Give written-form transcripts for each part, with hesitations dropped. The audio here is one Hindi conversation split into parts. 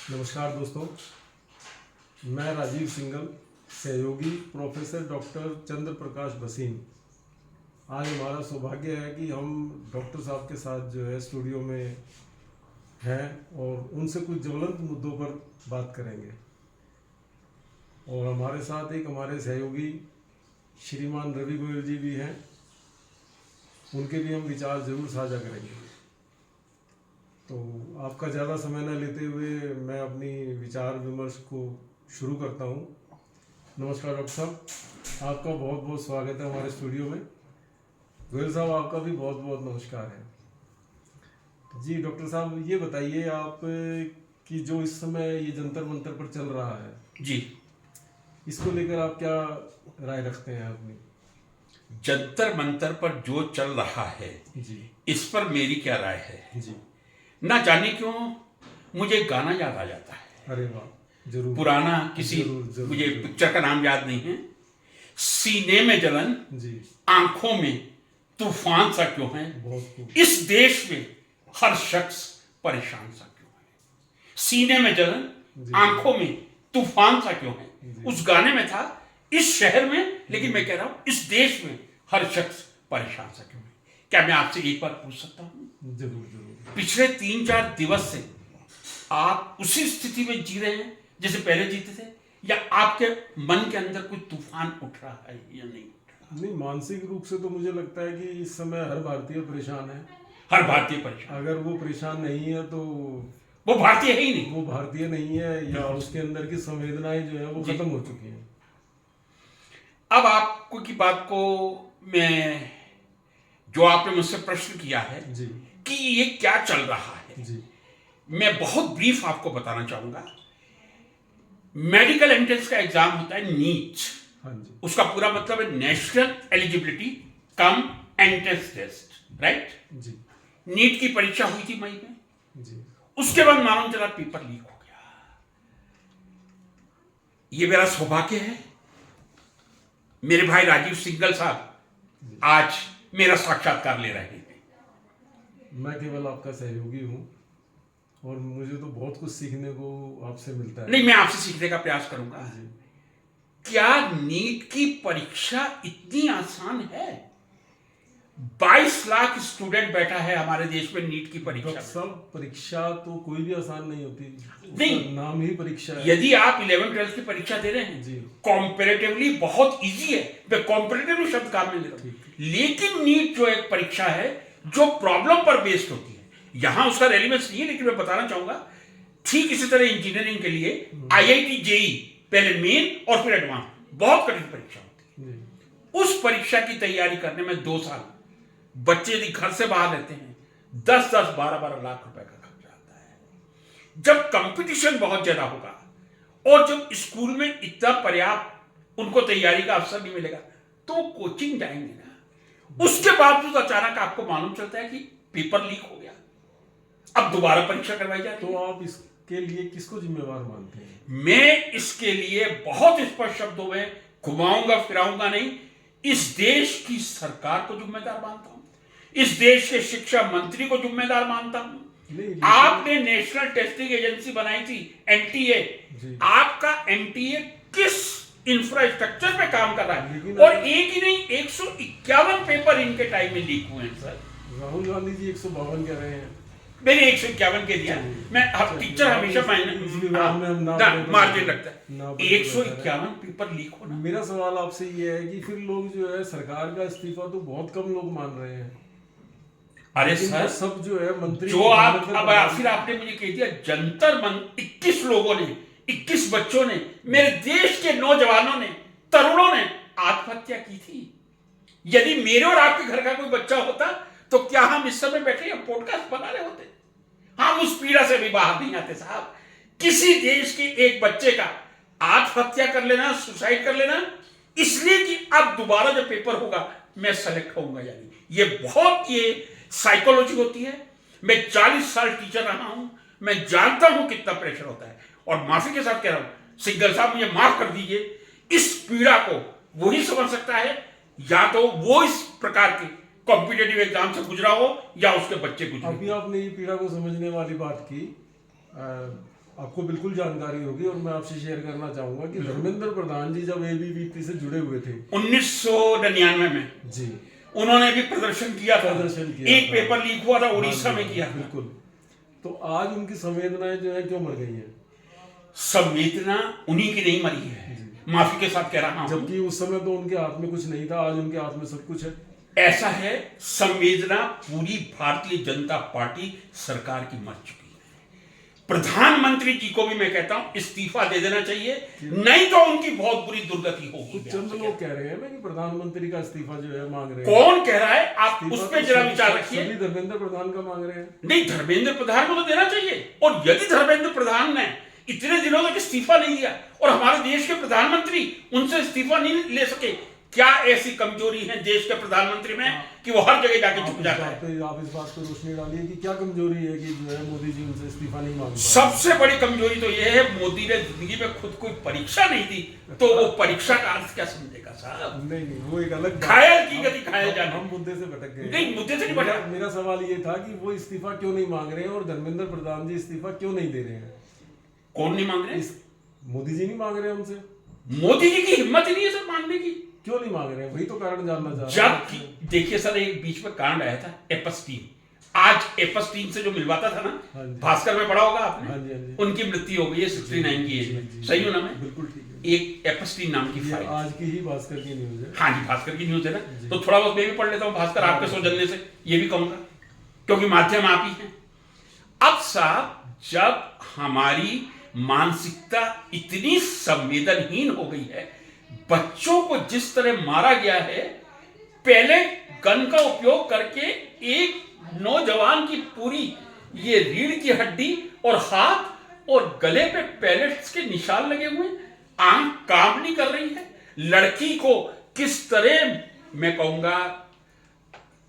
नमस्कार दोस्तों, मैं राजीव सिंगल, सहयोगी प्रोफेसर डॉक्टर चंद्र प्रकाश भसीन। आज हमारा सौभाग्य है कि हम डॉक्टर साहब के साथ जो है स्टूडियो में हैं और उनसे कुछ ज्वलंत मुद्दों पर बात करेंगे। और हमारे साथ एक हमारे सहयोगी श्रीमान रवि गोयल जी भी हैं, उनके भी हम विचार जरूर साझा करेंगे। तो आपका ज़्यादा समय न लेते हुए मैं अपनी विचार विमर्श को शुरू करता हूँ। नमस्कार डॉक्टर साहब, आपका बहुत बहुत स्वागत है हमारे स्टूडियो में। गोयल साहब, आपका भी बहुत बहुत नमस्कार है। जी डॉक्टर साहब, ये बताइए आप कि जो इस समय ये जंतर मंतर पर चल रहा है जी, इसको लेकर आप क्या राय रखते हैं अपनी? जंतर मंतर पर जो चल रहा है जी इस पर मेरी क्या राय है? जी। ना जाने क्यों मुझे गाना याद आ जाता है। अरे वाह, जरूर। पुराना किसी जरूर, मुझे जरूर। पिक्चर का नाम याद नहीं है। सीने में जलन, जी, आंखों में तूफान सा क्यों है, बहुत खूब। इस देश में हर शख्स परेशान सा क्यों है। सीने में जलन, जी। आंखों में तूफान सा क्यों है। जी। उस गाने में था इस शहर में, लेकिन मैं कह रहा हूं इस देश में हर शख्स परेशान सा क्यों है। क्या मैं आपसे एक बात पूछ सकता हूं? जरूर जरूर। पिछले 3-4 दिवस से आप उसी स्थिति में जी रहे हैं जैसे पहले जीते थे, या आपके मन के अंदर कोई तूफान उठ रहा है या नहीं उठ रहा? नहीं, मानसिक रूप से तो मुझे लगता है कि इस समय हर भारतीय परेशान है। हर भारतीय परेशान। अगर वो परेशान नहीं है तो वो भारतीय है ही नहीं। वो भारतीय नहीं है, या उसके अंदर की संवेदनाएं जो है वो जी। खत्म हो चुकी हैं। अब आपको की बात को मैं, जो आपने मुझसे प्रश्न किया है जी कि ये क्या चल रहा है, जी मैं बहुत ब्रीफ आपको बताना चाहूंगा। मेडिकल एंट्रेंस का एग्जाम होता है नीट। हाँ जी। उसका पूरा मतलब है national eligibility cum entrance test, right? जी नीट की परीक्षा हुई थी मई में। जी उसके बाद मालूम चला पेपर लीक हो गया। ये मेरा सौभाग्य है, मेरे भाई राजीव सिंगल साहब आज मेरा साक्षात्कार ले रहे हैं। मैं केवल आपका सहयोगी हूँ और मुझे तो बहुत कुछ सीखने को आपसे मिलता है। नहीं, मैं आपसे सीखने का प्रयास करूंगा। जी। क्या नीट की परीक्षा इतनी आसान है? 22 लाख स्टूडेंट बैठा है हमारे देश में नीट की परीक्षा डॉक्टर में। साहब, परीक्षा तो कोई भी आसान नहीं होती, नहीं। उसका नाम ही परीक्षा है। यदि आप 11th-12th की परीक्षा दे रहे हैं जी। कॉम्पेरेटिवली बहुत इजी है, मैं कॉम्पेरेटिवली शब्द काम में ले रहा हूं। लेकिन नीट जो एक परीक्षा है जो प्रॉब्लम पर बेस्ड होती है, यहां उसका रेलिवेंस नहीं है, लेकिन मैं बताना चाहूंगा ठीक इसी तरह इंजीनियरिंग के लिए आईआईटी जेई पहले मेन और फिर एडवांस बहुत कठिन परीक्षा होती है। जी। उस परीक्षा की तैयारी करने में 2 साल बच्चे यदि घर से बाहर रहते हैं 10-10, 12-12 लाख रुपए का खर्च आता है। जब कंपटीशन बहुत ज्यादा होगा और जब स्कूल में इतना पर्याप्त उनको तैयारी का अवसर नहीं मिलेगा तो वो कोचिंग जाएंगे ना। उसके बावजूद अचानक आपको मालूम चलता है कि पेपर लीक हो गया, अब दोबारा परीक्षा करवाई जाती है। तो आप इसके लिए किसको जिम्मेवार मानते हैं? मैं इसके लिए बहुत स्पष्ट शब्दों में घुमाऊंगा फिराऊंगा नहीं, इस देश की सरकार को जिम्मेदार मानता हूं, इस देश के शिक्षा मंत्री को जिम्मेदार मानता हूं। आपने नेशनल टेस्टिंग एजेंसी बनाई थी एनटीए, आपका एनटीए किस इंफ्रास्ट्रक्चर पे काम कर रहा है? और एक ही नहीं 151 पेपर इनके टाइम में लीक हुए हैं सर। राहुल गांधी जी 152 कह रहे हैं, मैंने 151 के दिया। मैं टीचर हमेशा मार्जिन रखता है। 151 पेपर लीक होना। मेरा सवाल आपसे ये है कि फिर लोग जो है सरकार का इस्तीफा तो बहुत कम लोग मान रहे हैं। अरे सर, सब जो है मंत्री जो आप अब फिर आपने मुझे कह दिया जंतर मन 21 लोगों ने, 21 बच्चों ने, मेरे देश के नौजवानों ने, तरुणों ने आत्महत्या की थी। यदि मेरे और आपके घर का कोई बच्चा होता तो क्या हम इस समय बैठे या पॉडकास्ट बना रहे होते? हम उस पीड़ा से भी बाहर नहीं आते साहब। किसी देश के एक बच्चे का आत्महत्या कर लेना, सुसाइड कर लेना, इसलिए कि अब दोबारा जब पेपर होगा मैं सेलेक्ट होऊंगा, यानी ये बहुत ये साइकोलॉजी होती है। मैं 40 साल टीचर रहा हूं, मैं जानता हूं कितना प्रेशर होता है। और माफी के साथ कह रहा हूं सिंगल साहब, मुझे माफ कर दीजिए, इस पीड़ा को वही समझ सकता है या तो वो इस प्रकार के कॉम्पिटिटिव एग्जाम से गुजरा हो या उसके बच्चे गुजरे। अभी आपने ये पीड़ा को समझने वाली बात की, आपको बिल्कुल जानकारी होगी और मैं आपसे शेयर करना चाहूंगा कि धर्मेंद्र प्रधान जी जब एबीवीपी से जुड़े हुए थे 1999 में जी, उन्होंने भी प्रदर्शन किया था। प्रदर्शन किया एक था। पेपर लीक हुआ था, उड़ीसा हाँ जी, में किया था। बिल्कुल। तो आज उनकी संवेदनाएं जो है क्यों मर गई हैं? संवेदना उन्हीं की नहीं मरी है, माफी के साथ कह रहा हूं। जबकि उस समय तो उनके हाथ में कुछ नहीं था, आज उनके हाथ में सब कुछ है। ऐसा है, संवेदना पूरी भारतीय जनता पार्टी सरकार की मर चुकी है। प्रधानमंत्री जी को भी मैं कहता हूं इस्तीफा दे देना चाहिए, नहीं तो उनकी बहुत बुरी दुर्गति होगी। कुछ चंद लोग कह रहे हैं ना कि प्रधानमंत्री का इस्तीफा जो है मांग रहे हैं। कौन कह रहा है? आप इस्तीफा उस पर तो जरा सभी- विचार रखिए। सभी धर्मेंद्र प्रधान का मांग रहे हैं। नहीं, धर्मेंद्र प्रधान को तो देना चाहिए। और यदि धर्मेंद्र प्रधान ने इतने दिनों तक इस्तीफा नहीं दिया और हमारे देश के प्रधानमंत्री उनसे इस्तीफा नहीं ले सके, क्या ऐसी कमजोरी है देश के प्रधानमंत्री में कि वो हर जगह जाके चुप जाता है? आप इस बात पर रोशनी डालिए कि क्या कमजोरी है कि जो है मोदी जी उनसे इस्तीफा नहीं मांग पा रहे। सबसे बड़ी कमजोरी तो यह है, मोदी ने जिंदगी में खुद कोई परीक्षा नहीं दी, तो वो परीक्षा का अर्थ क्या समझेगा साहब? नहीं, वो एक अलग बात- घायल की गति घायल जाने। हम मुद्दे से भटक गए। नहीं, मुद्दे से नहीं भटका। मेरा सवाल ये था कि वो इस्तीफा क्यों नहीं मांग रहे हैं और धर्मेंद्र प्रधान जी इस्तीफा क्यों नहीं दे रहे हैं? कौन नहीं मांग रहे? मोदी जी नहीं मांग रहे हैं उनसे? मोदी जी की हिम्मत ही नहीं है सर मांगने की। क्यों नहीं मांग रहे हैं? वही तो कारण जानना चाह रहा हूं। जब देखिए सर, एक बीच में कांड आया था एपस्टीन। आज एपस्टीन से जो मिलवाता था ना, हाँ जी। भास्कर में पढ़ा होगा आपने। हाँ जी, हाँ जी। उनकी मृत्यु हो गई है 69 की एज जी, में। जी, सही हूं ना मैं? बिल्कुल ठीक है। एक एपस्टीन नाम की ये फाइल। आज की ही भास्कर की न्यूज है। हाँ जी, भास्कर की न्यूज है ना, जी। तो थोड़ा बहुत मैं भी पढ़ लेता हूँ भास्कर आपके सौजन्य से, ये भी कहूंगा क्योंकि माध्यम आप ही हैं। अब साहब, जब हमारी मानसिकता इतनी संवेदनहीन हो गई है, बच्चों को जिस तरह मारा गया है, पहले गन का उपयोग करके एक नौजवान की पूरी ये रीढ़ की हड्डी और हाथ और गले पे पैलेट्स के निशान लगे हुए, आंख काम नहीं कर रही है। लड़की को किस तरह, मैं कहूंगा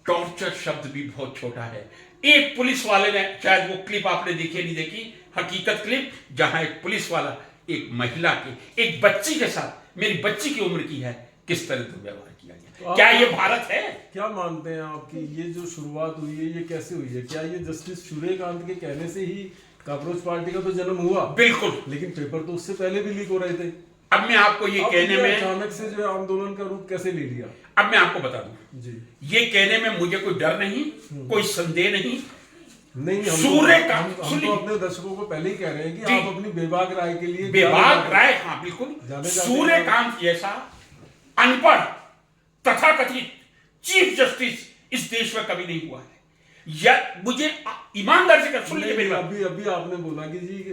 टॉर्चर शब्द भी बहुत छोटा है। एक पुलिस वाले ने, शायद वो क्लिप आपने देखी नहीं देखी, हकीकत क्लिप, जहां एक पुलिस वाला एक महिला के, एक बच्ची के साथ, मेरी बच्ची की उम्र की है, किस तरह दुर्व्यवहार किया गया। तो क्या ये भारत है? क्या मानते हैं आपकी ये जो शुरुआत हुई है ये कैसे हुई है? क्या ये जस्टिस सूर्यकांत के कहने से ही कॉकरोच पार्टी का तो जन्म हुआ? बिल्कुल। लेकिन पेपर तो उससे पहले भी लीक हो रहे थे। अब मैं आपको ये अब कहने में, अचानक से जो है आंदोलन का रूप कैसे ले लिया? अब मैं आपको बता दूं, जी ये कहने में मुझे कोई डर नहीं, कोई संदेह नहीं। नहीं, हम सूर्यकांत, हम तो अपने दर्शकों को पहले ही कह रहे हैं कि जी। आप अपनी बेबाक राय के लिए बेबाक राय, हाँ बिल्कुल, जाने जाते सूर्यकांत जैसा अनपढ़ तथाकथित चीफ जस्टिस इस देश में कभी नहीं हुआ है। या मुझे ईमानदार से सुन लीजिए मेरी बात। अभी आपने बोला कि जी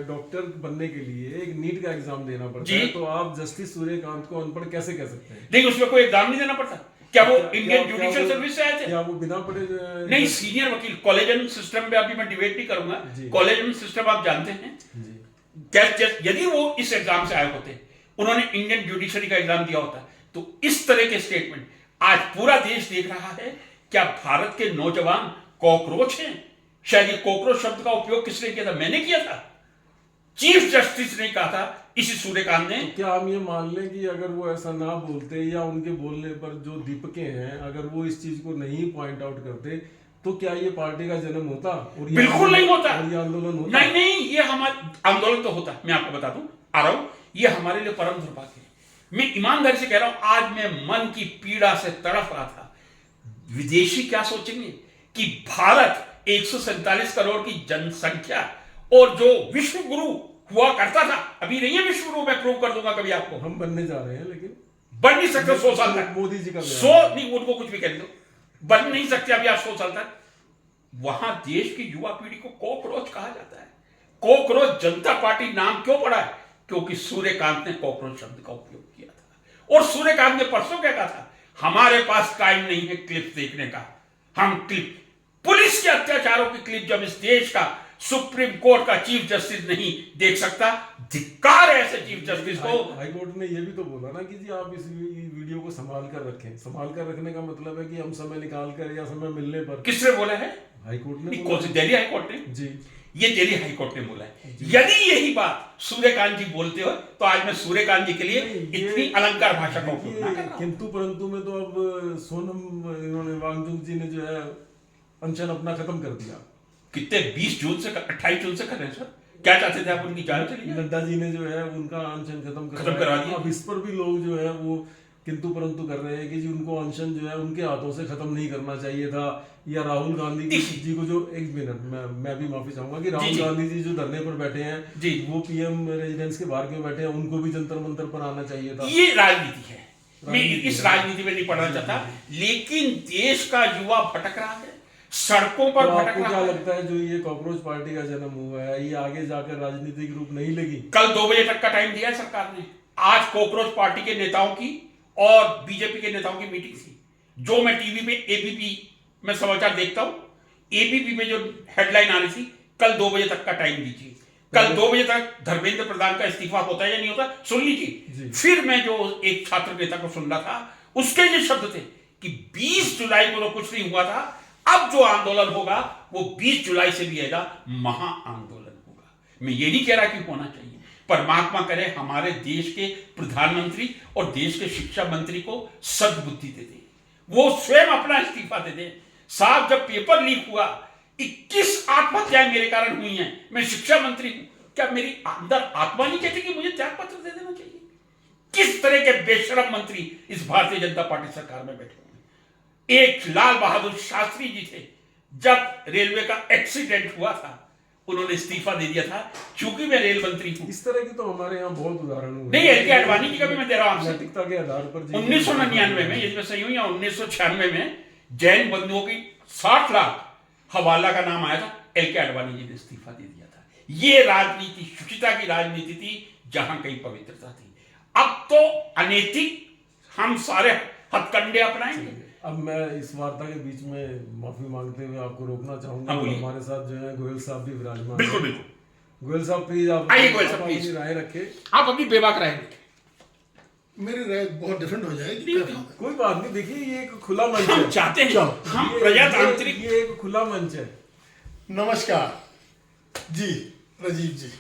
डॉक्टर बनने के लिए एक नीट का एग्जाम देना पड़ता जी। है, तो आप जस्टिस सूर्यकांत को अनपढ़ कैसे कह सकते हैं? देखिए, उसमें कोई एग्जाम नहीं देना पड़ता। क्या वो इंडियन क्या जुडिशियल वो- सर्विस से आए थे? क्या वो बिना पढ़े नहीं, सीनियर वकील। कॉलेजियम सिस्टम पे अभी मैं डिबेट नहीं करूंगा। जी। कॉलेजियम सिस्टम आप जानते हैं। जी यदि वो इस एग्जाम से आए होते, उन्होंने इंडियन जुडिशरी का एग्जाम दिया होता, तो इस तरह के स्टेटमेंट आज पूरा देश देख रहा है। क्या भारत के नौजवान कॉकरोच हैं? शायद ये कॉकरोच शब्द का उपयोग किसने किया था? मैंने किया था। चीफ जस्टिस ने कहा था, इसी सूर्यकांत ने। तो क्या हम ये मान लें कि अगर वो ऐसा ना बोलते या उनके बोलने पर जो दीपकें हैं, अगर वो इस चीज को नहीं पॉइंट आउट करते, तो क्या ये पार्टी का जन्म होता? और ये बिल्कुल नहीं होता। और ये आंदोलन होता? नहीं नहीं, ये हमारा आंदोलन तो होता। मैं आपको बता दूं, आ रहा हूं, ये हमारे लिए परम दुर्भाग्य है। मैं ईमानदारी से कह रहा हूं, आज मैं मन की पीड़ा से तड़प रहा था। विदेशी क्या सोचेंगे कि भारत 147 करोड़ की जनसंख्या और जो विश्व गुरु हुआ करता था, अभी नहीं है विश्व गुरु, मैं प्रूव कर दूंगा कभी आपको। हम बनने जा रहे हैं, लेकिन बन नहीं सकते 100 साल तक। मोदी जी का 100 नहीं, उनको कुछ भी कह दो, बन नहीं सकते अभी आप 100 साल तक। वहां देश की युवा पीढ़ी को कॉकरोच कहा जाता है। कॉकरोच जनता पार्टी नाम क्यों पड़ा है? क्योंकि सूर्यकांत ने कॉकरोच शब्द का उपयोग किया था। और सूर्यकांत ने परसों क्या कहा था? हमारे पास टाइम नहीं है क्लिप देखने का। हम क्लिप, पुलिस के अत्याचारों की क्लिप जब इस देश का सुप्रीम कोर्ट का चीफ जस्टिस नहीं देख सकता, धिक्कार है ऐसे चीफ जस्टिस को। हाई कोर्ट ने ये भी तो बोला ना कि जी आप इस वीडियो को संभाल कर रखें। संभाल कर रखने का मतलब है कि हम समय निकाल कर या समय मिलने पर। किसने बोला है? हाई कोर्ट ने कौन सी? दिल्ली हाई कोर्ट ने। जी ये दिल्ली हाई कोर्ट ने बोला है। यदि यही बात सूर्यकांत जी बोलते हो, तो आज मैं सूर्यकांत जी के लिए इतनी अलंकार भाषा का उपयोग ना कर रहा हूं। किंतु परंतु में तो अब सोनम इन्होंने वांगचुक जी ने जो है अनशन अपना खत्म कर दिया। कितने 20 जून से 28 जून से कर रहे हैं सर। क्या चाहते थे आप, उनकी जान चली जाए? नड्डा जी ने जो है उनका अनशन खत्म करवा दिया। अब इस पर भी लोग जो है वो किंतु परंतु कर रहे हैं कि जी उनको अनशन जो है उनके हाथों से खत्म नहीं करना चाहिए था, या राहुल गांधी जी को जो, एक मिनट मैं भी माफी चाहूंगा कि राहुल गांधी जी जो धरने पर बैठे हैं जी, वो पीएम रेजिडेंस के बाहर क्यों बैठे हैं, उनको भी जंतर मंतर पर आना चाहिए था। ये राजनीति है, मैं इस राजनीति में नहीं पढ़ना चाहता, लेकिन देश का युवा भटक रहा है, सड़कों पर तो भटक आपको रहा क्या है। लगता है जो ये कॉकरोच पार्टी का जन्म हुआ है, ये आगे जाकर राजनीतिक रूप नहीं लेगी? कल 2 बजे तक का टाइम दिया है सरकार ने। आज कॉकरोच पार्टी के नेताओं की और बीजेपी के नेताओं की मीटिंग थी, जो मैं टीवी पे एबीपी में समाचार देखता हूं, एबीपी में जो हेडलाइन आ रही थी, कल 2 बजे तक का टाइम दीजिए। कल 2 बजे तक धर्मेंद्र प्रधान का इस्तीफा होता है या नहीं होता, सुन लीजिए। फिर मैं जो एक छात्र नेता को सुन रहा था, उसके ये शब्द थे कि 20 जुलाई को तो कुछ नहीं हुआ था, अब जो आंदोलन होगा वो 20 जुलाई से भी आएगा, महा आंदोलन होगा। मैं ये नहीं कह रहा कि होना चाहिए, परमात्मा करे हमारे देश के प्रधानमंत्री और देश के शिक्षा मंत्री को सद्बुद्धि दे दे, वो स्वयं अपना इस्तीफा दे दे। साहब, जब पेपर लीक हुआ, 21 आत्महत्याएं मेरे कारण हुई हैं, मैं शिक्षा मंत्री हूं, क्या मेरी अंदर आत्मा नहीं कहती कि मुझे त्याग पत्र दे देना चाहिए? किस तरह के बेशरम मंत्री इस भारतीय जनता पार्टी सरकार में बैठे हुए हैं? एक लाल बहादुर शास्त्री जी थे, जब रेलवे का एक्सीडेंट हुआ था उन्होंने इस्तीफा दे दिया था, क्योंकि मैं रेल मंत्री हूं। इस तरह की तो हमारे यहाँ बहुत उदाहरण हुए। नहीं, एल के आडवाणी जी का भी मैं दे रहा हूं आपसे। नैतिकता के आधार पर 1999 में, यदि मैं सही हूं, या 1996 में जैन बंधुओं की 60 लाख हवाला का नाम आया था, एल के आडवाणी जी ने इस्तीफा दे दिया था। ये राजनीति शुचिता की राजनीति थी, जहां कहीं पवित्रता थी। अब तो अनैतिक हम सारे हथकंडे अपनाएंगे। अब मैं इस वार्ता के बीच में माफी मांगते हुए आपको रोकना चाहूंगा। हाँ, हमारे साथ जो है गोयल साहब भी विराजमान। बिल्कुल बिल्कुल। गोयल साहब प्लीज आप आइए गोयल साहब, प्लीज अपनी राय रखें। आप अपनी बेबाक राय रखें। मेरी राय बहुत डिफरेंट हो जाएगी। कोई बात नहीं, देखिए ये एक खुला मंच है। हम चाहते हैं, हम प्रजातांत्रिक, ये एक खुला मंच है। नमस्कार जी, राजीव जी,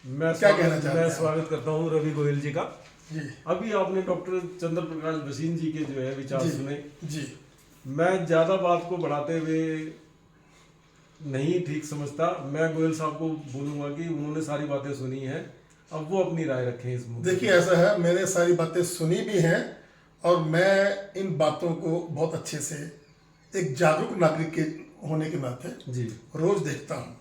मैं क्या कहना चाहते मैं हैं? स्वागत करता हूँ रवि गोयल जी का। जी अभी आपने डॉक्टर चंद्र प्रकाश बसीन जी के जो है विचार जी सुने। जी, मैं ज्यादा बात को बढ़ाते हुए नहीं ठीक समझता। मैं गोयल साहब को बोलूंगा कि उन्होंने सारी बातें सुनी हैं, अब वो अपनी राय रखें इस मुद्दे देखिए ऐसा है, मैंने सारी बातें सुनी भी हैं और मैं इन बातों को बहुत अच्छे से एक जागरूक नागरिक के होने के नाते जी रोज देखता हूँ।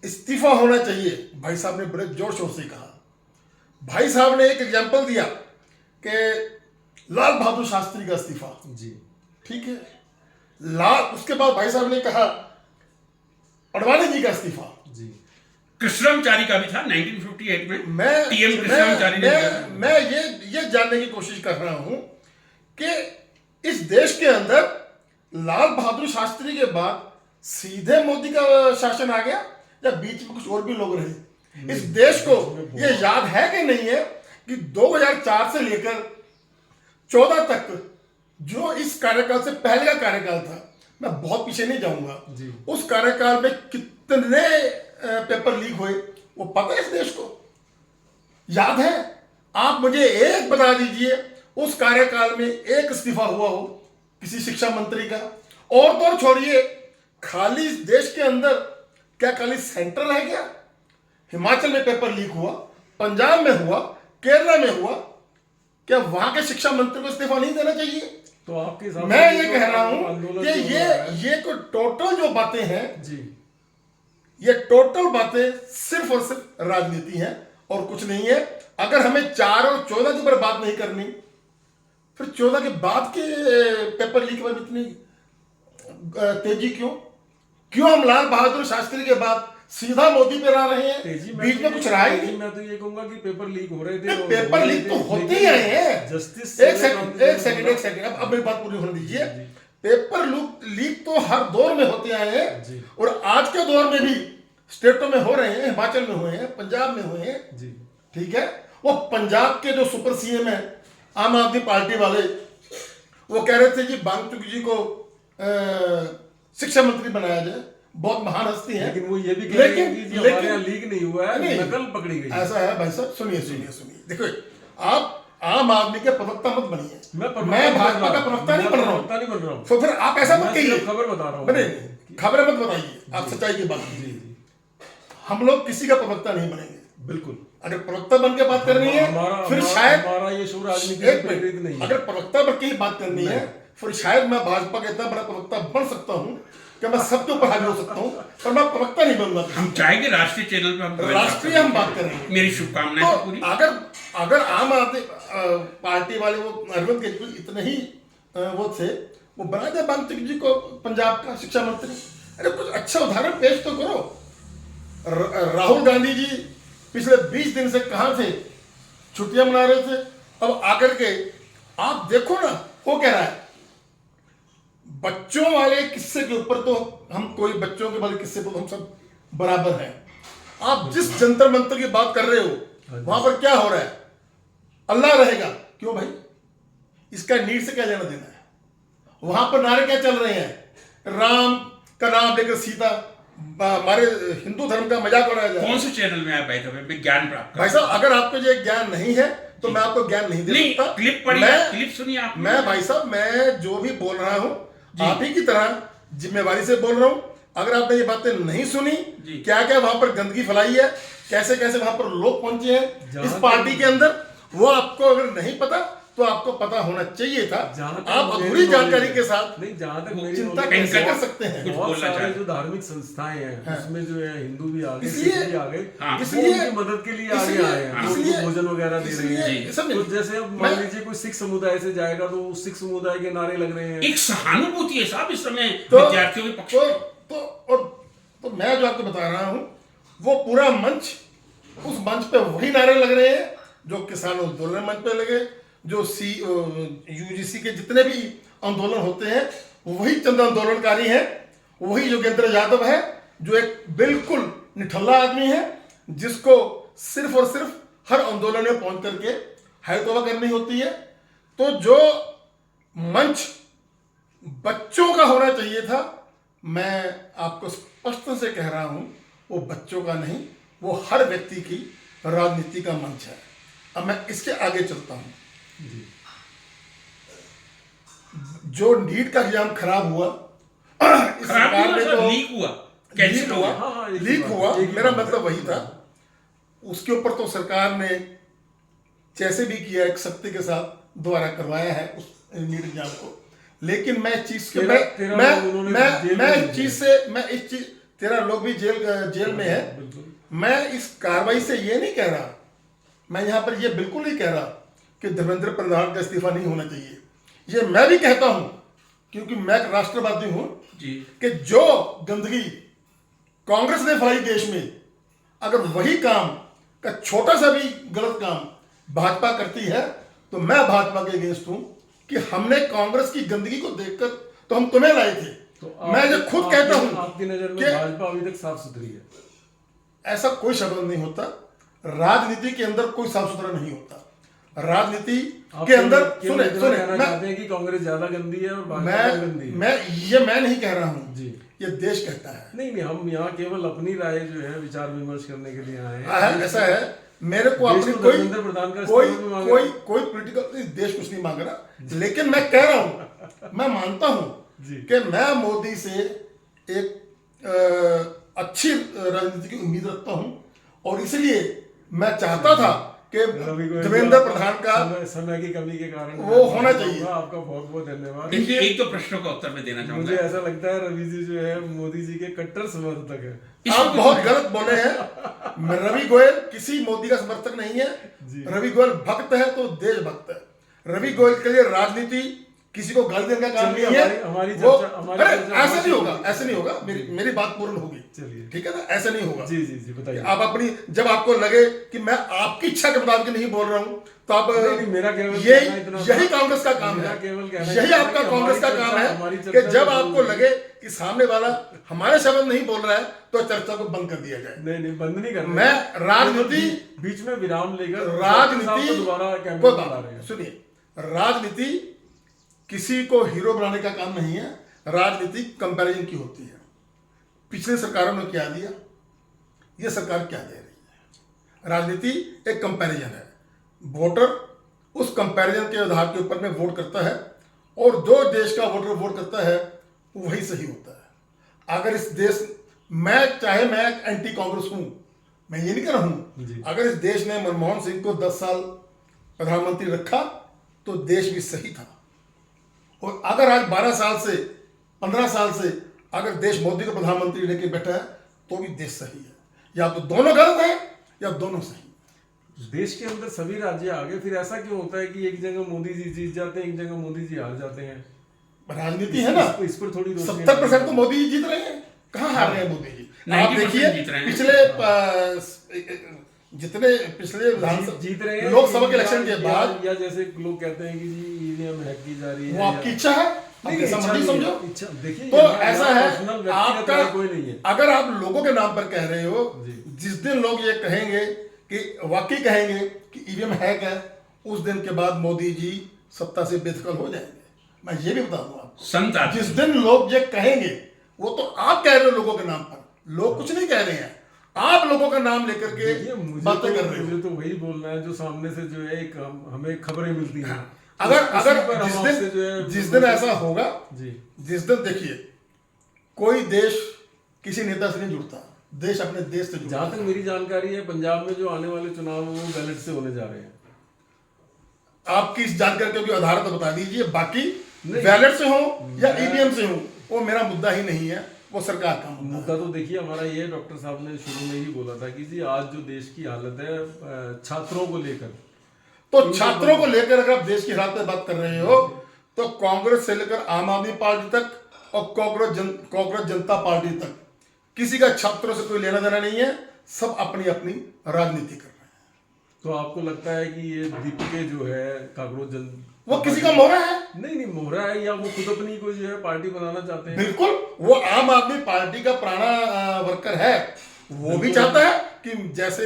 इस्तीफा होना चाहिए, भाई साहब ने बड़े जोर शोर से कहा। भाई साहब ने एक एग्जाम्पल दिया कि लाल बहादुर शास्त्री का इस्तीफा, जी ठीक है। उसके बाद भाई साहब ने कहा अडवाणी जी का इस्तीफा। जी कृष्णमचारी का भी था 1958 में। मैं टीएम कृष्णमचारी ने मैं ये जानने की कोशिश कर रहा हूं कि इस देश के अंदर लाल बहादुर शास्त्री के बाद सीधे मोदी का शासन आ गया या बीच में कुछ और भी लोग रहे? इस देश को ये याद है कि नहीं है कि 2004 से लेकर 14 तक जो इस कार्यकाल से पहले का कार्यकाल था, मैं बहुत पीछे नहीं जाऊंगा, उस कार्यकाल में कितने पेपर लीक हुए वो पता है इस देश को? याद है? आप मुझे एक बता दीजिए उस कार्यकाल में एक इस्तीफा हुआ हो किसी शिक्षा मंत्री का। और तो छोड़िए, खाली इस देश के अंदर क्या खाली सेंटर रह गया? हिमाचल में पेपर लीक हुआ, पंजाब में हुआ, केरला में हुआ, क्या वहां के शिक्षा मंत्री को इस्तीफा नहीं देना चाहिए? तो आपके हिसाब मैं से ये जो कह रहा हूं आंदोलन कि जो हो रहा है- ये कोई टोटल जो बातें हैं, जी ये टोटल बातें सिर्फ और सिर्फ राजनीति है और कुछ नहीं है। अगर हमें 4 और 14 के ऊपर बात नहीं करनी, फिर 14 के बाद के पेपर लीक में इतनी तेजी क्यों हम लाल बहादुर शास्त्री के बाद सीधा मोदी पे आ रहे हैं? तेजी बीच में कुछ रहा ही नहीं। मैं तो ये कहूंगा कि पेपर लीक हो रहे थे, और पेपर हो लीक रहे तो थे, होते ही लेकिन रहे हैं। जस्टिस एक सेकंड अब मेरी बात पूरी होने दीजिए। पेपर लीक तो हर दौर में होते आए हैं और आज के दौर में भी स्टेटों में हो रहे हैं, हिमाचल में हुए हैं, पंजाब में हुए हैं, जी ठीक है। वो पंजाब के जो सुपर सीएम है आम आदमी पार्टी वाले, वो कह रहे थे कि बांगचुक जी को शिक्षा मंत्री बनाया जाए, बहुत महान हस्ती है। लेकिन वो ये भी कह रहे हैं कि जी हमारे यहाँ लीक नहीं हुआ है, नहीं, नकल पकड़ी गई। ऐसा है भाई साहब, सुनिए देखो, आप आम आदमी के प्रवक्ता मत बनिए। मैं भाजपा का प्रवक्ता नहीं बन रहा हूँ, नहीं बन रहा हूँ। तो फिर आप ऐसा मत मैं कहिए। सिर्फ खबर बता रहा हूँ। नहीं, खबरें मत बताइए, आप सच्चाई की बात कीजिए। हम लोग किसी का प्रवक्ता नहीं बनेंगे, बिल्कुल। अगर प्रवक्ता बन के बात करनी है फिर शायद हमारा ये शो राजनीति एक से प्रेरित नहीं मिनट, है। अगर प्रवक्ता बन के ही बात करनी है फिर शायद मैं भाजपा का इतना बड़ा प्रवक्ता बन सकता हूं कि मैं सबके ऊपर हावी हो सकता हूं, पर मैं प्रवक्ता नहीं बनूंगा। हम चाहेंगे राष्ट्रीय चैनल पे हम राष्ट्रीय हम बात करेंगे। मेरी शुभकामनाएं हैं पूरी। तो अगर आम आदमी पार्टी वाले वो अरविंद केजरीवाल इतने ही वो थे, वो बना दे बांग्लादेश जी को पंजाब का शिक्षा मंत्री। अरे कुछ अच्छा उदाहरण पेश तो करो। राहुल गांधी जी पिछले 20 दिन से कहां थे, छुट्टियां मना रहे थे, अब आकर के आप देखो ना वो कह रहा है बच्चों वाले किस्से के ऊपर तो हम कोई बच्चों के वाले किस्से पर हम सब बराबर हैं। आप जिस जंतर मंतर की बात कर रहे हो वहां पर क्या हो रहा है, अल्लाह रहेगा, क्यों भाई, इसका नीड से क्या लेना देना है। वहां पर नारे क्या चल रहे हैं, राम का नाम लेकर सीता, हमारे हिंदू धर्म का मजाक उड़ाया जा रहा है। कौन से चैनल में आप भाई साहब ज्ञान प्राप्त भाई साहब अगर आपको ये ज्ञान नहीं है तो मैं आपको ज्ञान नहीं दे सकता। क्लिप पढ़िए, क्लिप सुनिए आप। मैं भाई साहब मैं जो भी बोल रहा हूं आप ही की तरह जिम्मेवारी से बोल रहा हूं। अगर आपने ये बातें नहीं सुनी, क्या क्या वहां पर गंदगी फैलाई है, कैसे कैसे वहां पर लोग पहुंचे हैं इस पार्टी के अंदर, वो आपको अगर नहीं पता तो आपको पता होना चाहिए था। आप अधूरी जानकारी के साथ नहीं, जहां तक मेरी चिंता कैसे कर सकते हैं। बहुत सारे जो धार्मिक संस्थाएं हैं उसमें जो है हिंदू भी आ गए, इसलिए- सिख भी आ गए, इसलिए- वो उनकी मदद के लिए आगे आए हैं, वो इसलिए- भोजन वगैरह दे रहे हैं। समझे? तो जैसे अब मान लीजिए कोई सिख समुदाय से जाएगा तो उस सिख समुदाय के नारे लग रहे हैं। एक सहानुभूति है साहब इस समय तो- विद्यार्थियों के पक्ष में। तो मैं जो आपको बता रहा हूं वो पूरा मंच, उस मंच पे वही नारे लग रहे हैं जो किसान आंदोलन मंच पे लगे, जो यूजीसी के जितने भी आंदोलन होते हैं वही चंद आंदोलनकारी हैं, वही योगेंद्र यादव है जो एक बिल्कुल निठल्ला आदमी है जिसको सिर्फ और सिर्फ हर आंदोलन में पहुंच करके है तौबा करनी होती है। तो जो मंच बच्चों का होना चाहिए था, मैं आपको स्पष्ट से कह रहा हूं वो बच्चों का नहीं, वो हर व्यक्ति की राजनीति का मंच है। अब मैं इसके आगे चलता हूं। जो नीट का एग्जाम खराब हुआ, इस सरकार ने तो लीक हुआ, कैंसिल लीक हो हुआ, गया। लीक हुआ, मेरा मतलब वही था। उसके ऊपर तो सरकार ने जैसे भी किया एक सख्ती के साथ दोबारा करवाया है उस नीट एग्जाम को। लेकिन मैं इस चीज के मैं इस चीज 13 लोग भी जेल में है। मैं इस कार्रवाई से ये नहीं कह रहा, मैं यहां पर ये बिल्कुल नहीं कह रहा कि धर्मेंद्र प्रधान का इस्तीफा नहीं होना चाहिए। ये मैं भी कहता हूं क्योंकि मैं एक राष्ट्रवादी हूं कि जो गंदगी कांग्रेस ने फैलाई देश में, अगर वही काम का छोटा सा भी गलत काम भाजपा करती है तो मैं भाजपा के अगेंस्ट हूं कि हमने कांग्रेस की गंदगी को देखकर तो हम तुम्हें लाए थे। तो मैं ये खुद कहता हूं आपकी नजर में कि भाजपा अभी तक साफ सुथरी है। ऐसा कोई शब्द नहीं होता, राजनीति के अंदर कोई साफ सुथरा नहीं होता। राजनीति के अंदर सुने कहना चाहते हैं कि कांग्रेस ज्यादा गंदी है और भाजपा कम गंदी है। मैं नहीं कह रहा हूं जी, ये देश कहता है। नहीं, हम यहाँ केवल अपनी राय जो है विचार विमर्श करने के लिए आए हैं। ऐसा है, मेरे को अपनी धर्मेंद्र प्रधान का कोई पॉलिटिकल देश कुछ नहीं मांग रहा, लेकिन मैं कह रहा हूं, मैं मानता हूं कि मैं मोदी से एक अच्छी राजनीति की उम्मीद रखता हूं और इसलिए मैं चाहता था कि धर्मेंद्र प्रधान का समय की कमी के कारण वो होना चाहिए। आपका बहुत बहुत धन्यवाद। देखिए, एक दो प्रश्नों का उत्तर मैं देना चाहूंगा। मुझे ऐसा लगता है रवि जी जो है मोदी जी के कट्टर समर्थक है। आप बहुत गलत बोले हैं। रवि गोयल किसी मोदी का समर्थक नहीं है। रवि गोयल भक्त है तो देशभक्त है। रवि गोयल के लिए राजनीति किसी को गाली देने का काम नहीं है। हमारी ऐसा नहीं होगा, ऐसा नहीं होगा। मेरी बात पूर्ण होगी, चलिए, ठीक है ना, ऐसा नहीं होगा। जी जी जी, बताइए। आप अपनी, जब आपको लगे कि मैं आपकी इच्छा के मुताबिक नहीं बोल रहा हूं तो आप मेरा केवल यही कांग्रेस का काम है, यही आपका कांग्रेस का काम है कि जब आपको लगे कि सामने वाला हमारे शब्द नहीं बोल रहा है तो चर्चा को बंद कर दिया जाए। नहीं, बंद नहीं कर रहे। मैं राजनीति बीच में विराम लेकर राजनीति दोबारा कोई बात सुनिए, राजनीति किसी को हीरो बनाने का काम नहीं है। राजनीति कंपैरिजन की होती है। पिछले सरकारों ने क्या दिया, ये सरकार क्या दे रही है। राजनीति एक कंपैरिजन है। वोटर उस कंपैरिजन के आधार के ऊपर में वोट करता है और जो देश का वोटर वोट करता है वही सही होता है। अगर इस देश मैं चाहे मैं एंटी कांग्रेस हूं, मैं ये नहीं कह रहा हूं, जी। अगर इस देश ने मनमोहन सिंह को 10 साल प्रधानमंत्री रखा तो देश भी सही था। और अगर आज 12 साल से 15 साल से अगर देश मोदी को प्रधानमंत्री लेके बैठा है तो भी देश सही है। या तो दोनों गलत है या दोनों सही। देश के अंदर सभी राज्य आगे, फिर ऐसा क्यों होता है कि एक जगह मोदी जी जीत जाते हैं, एक जगह मोदी जी हार जाते हैं? राजनीति है ना, इस पर थोड़ी रोशनी 70% तो मोदी जी जीत रहे हैं। कहाँ हार रहे हैं मोदी जी? आप 90% देखिए जीत रहे हैं। पिछले जितने पिछले जीत रहे हैं लोकसभा के इलेक्शन के बाद, या जैसे लोग कहते हैं कि जी ईवीएम हैक की जा रही है, वो आपकी इच्छा है, आप नहीं, जैसा इच्छा मर्जी नहीं समझो। है, इच्छा देखिए, तो यहाँ ऐसा यहाँ है, पर्सनल व्यक्तिगत आपका राय कोई नहीं है। अगर आप लोगों के नाम पर कह रहे हो, जी। जिस दिन लोग ये कहेंगे कि वाकई कहेंगे कि ईवीएम हैक है, उस दिन के बाद मोदी जी सत्ता से बेदखल हो जाएंगे। मैं ये भी बता दूं आपको, संत आदमी। जिस दिन लोग ये कहेंगे, वो तो आप कह रहे हो लोगों के नाम पर, लोग कुछ नहीं कह रहे हैं, आप लोगों का नाम लेकर के देखिए, बातें कर रहे हो। मुझे तो वही बोलना है जो सामने से जो है एक हमें खबरें मिलती हैं। अगर उसी पर अगर हम आपसे जो है जिस दिन ऐसा होगा, जी, जिस दिन देखिए कोई देश किसी नेता से नहीं जुड़ता, देश अपने देश से जुड़ता जहां है। तक मेरी जानकारी है, पंजाब में जो आने वाले चुनाव हैं, वो बैलेट से होने जा रहे हैं। आपकी इस जानकारी के आधार पर बता दीजिए, बाकी नहीं। बैलेट से हो या ईवीएम से हो, वो मेरा मुद्दा ही नहीं है, वो सरकार का मुद्दा है। मुद्दा तो देखिए हमारा ये, डॉक्टर साहब ने शुरू में ही बोला था कि जी आज जो देश की हालत है छात्रों को लेकर, तो छात्रों को लेकर अगर आप देश की हालत में बात कर रहे हो, तो कांग्रेस से लेकर आम आदमी पार्टी तक और कांग्रेस जनता पार्टी तक किसी का छात्रों से कोई लेना देना नहीं है, सब अपनी अपनी राजनीति कर रहे हैं। तो आपको लगता है कि ये दीपिके जो है कांग्रेस जन वो किसी का मोहरा है? नहीं मोहरा है, या वो खुद अपनी कोई जो है पार्टी बनाना चाहते हैं? बिल्कुल, वो आम आदमी पार्टी का पुराना वर्कर है, वो भी चाहता है कि जैसे